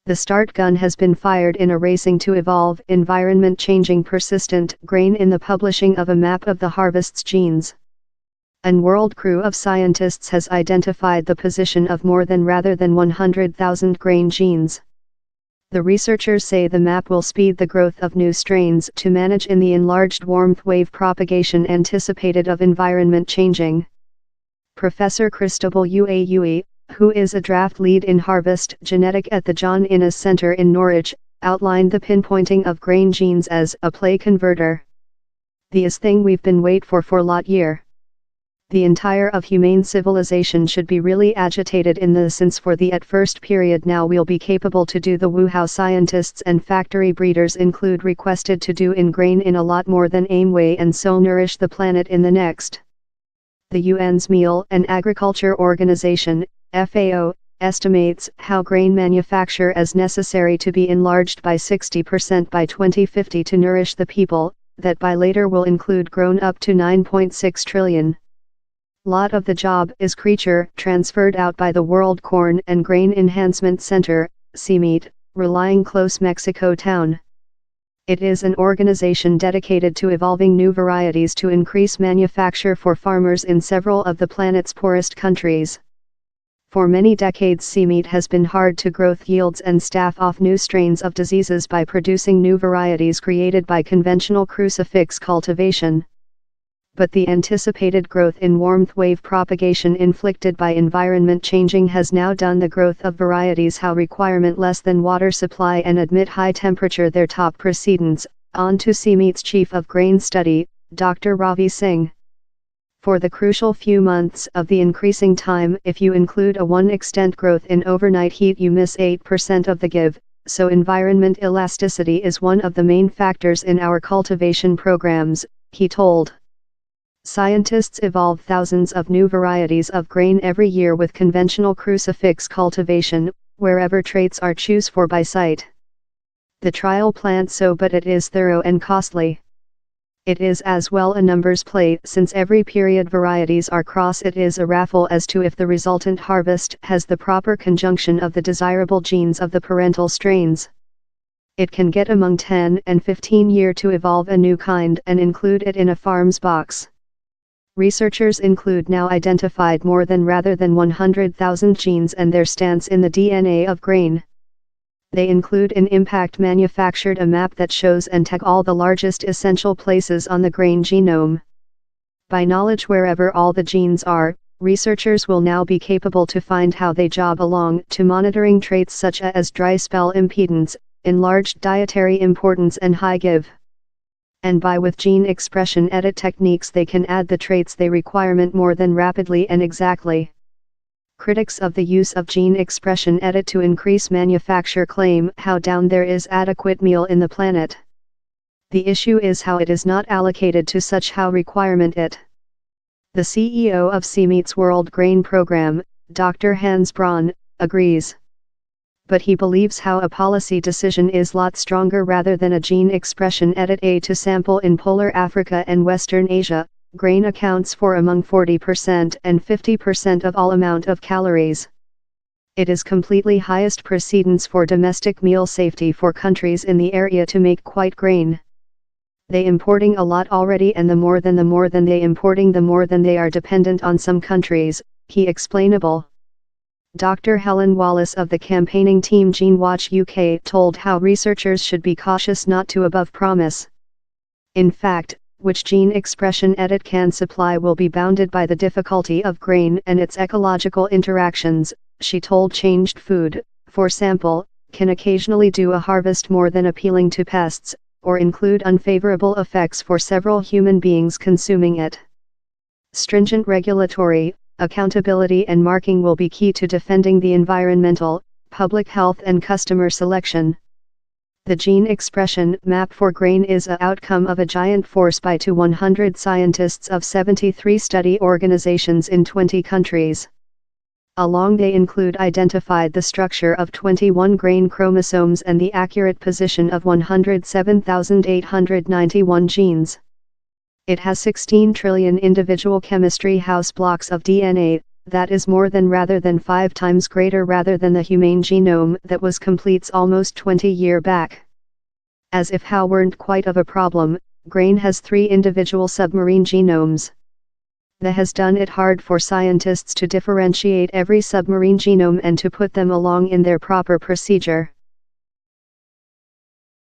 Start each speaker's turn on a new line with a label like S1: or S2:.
S1: The start gun has been fired in a racing to evolve environment-changing persistent grain in the publishing of a map of the harvest's genes. An world crew of scientists has identified the position of more than rather than 100,000 grain genes. The researchers say the map will speed the growth of new strains to manage in the enlarged warmth wave propagation anticipated of environment changing. Professor Cristobal Uaue, who is a draft lead in harvest genetic at the John Innes Center in Norwich, outlined the pinpointing of grain genes as a play converter. The is thing we've been wait for lot year. The entire of humane civilization should be really agitated in the since for the at first period now we'll be capable to do the woo how scientists and factory breeders include requested to do in grain in a lot more than aim way and so nourish the planet in the next. The UN's Meal and Agriculture Organization, FAO, estimates how grain manufacture as necessary to be enlarged by 60% by 2050 to nourish the people, that by later will include grown up to 9.6 trillion. Lot of the job is creature transferred out by the World Corn and Grain Enhancement Center, CMEAT, relying close Mexico town. It is an organization dedicated to evolving new varieties to increase manufacture for farmers in several of the planet's poorest countries. For many decades CMEAT has been hard to growth yields and staff off new strains of diseases by producing new varieties created by conventional crucifix cultivation. But the anticipated growth in warmth wave propagation inflicted by environment changing has now done the growth of varieties how requirement less than water supply and admit high temperature their top precedents, on to CMEAT's Chief of Grain Study, Dr. Ravi Singh. For the crucial few months of the increasing time if you include a 1 extent growth in overnight heat you miss 8% of the give, so environment elasticity is one of the main factors in our cultivation programs, he told. Scientists evolve thousands of new varieties of grain every year with conventional crucifix cultivation, wherever traits are choose for by site. The trial plant so but it is thorough and costly. It is as well a numbers play since every period varieties are cross it is a raffle as to if the resultant harvest has the proper conjunction of the desirable genes of the parental strains. It can get among 10 and 15 years to evolve a new kind and include it in a farm's box. Researchers include now identified more than rather than 100,000 genes and their stance in the DNA of grain. They include an impact manufactured a map that shows and tag all the largest essential places on the grain genome. By knowledge wherever all the genes are, researchers will now be capable to find how they job along to monitoring traits such as dry spell impedance, enlarged dietary importance and high give. And by with gene expression edit techniques they can add the traits they requirement more than rapidly and exactly. Critics of the use of gene expression edit to increase manufacture claim how down there is adequate meal in the planet. The issue is how it is not allocated to such how requirement it. The CEO of CMEAT's World Grain Program, Dr. Hans Braun, agrees. But he believes how a policy decision is lot stronger rather than a gene expression edit A to sample in polar Africa and Western Asia, grain accounts for among 40% and 50% of all amount of calories. It is completely highest precedence for domestic meal safety for countries in the area to make quite grain. They importing a lot already and the more than they importing the more than they are dependent on some countries, he explainable. Dr. Helen Wallace of the campaigning team GeneWatch UK told how researchers should be cautious not to above promise. In fact, which gene expression edit can supply will be bounded by the difficulty of grain and its ecological interactions, she told Changed Food, for sample, can occasionally do a harvest more than appealing to pests, or include unfavorable effects for several human beings consuming it. Stringent regulatory, accountability and marking will be key to defending the environmental, public health and customer selection. The gene expression map for grain is a outcome of a giant force by 100 scientists of 73 study organizations in 20 countries. Along they include identified the structure of 21 grain chromosomes and the accurate position of 107,891 genes. It has 16 trillion individual chemistry house blocks of DNA, that is more than rather than 5 times greater rather than the humane genome that was completes almost 20 years back. As if how weren't quite of a problem, grain has 3 individual submarine genomes. That has done it hard for scientists to differentiate every submarine genome and to put them along in their proper procedure.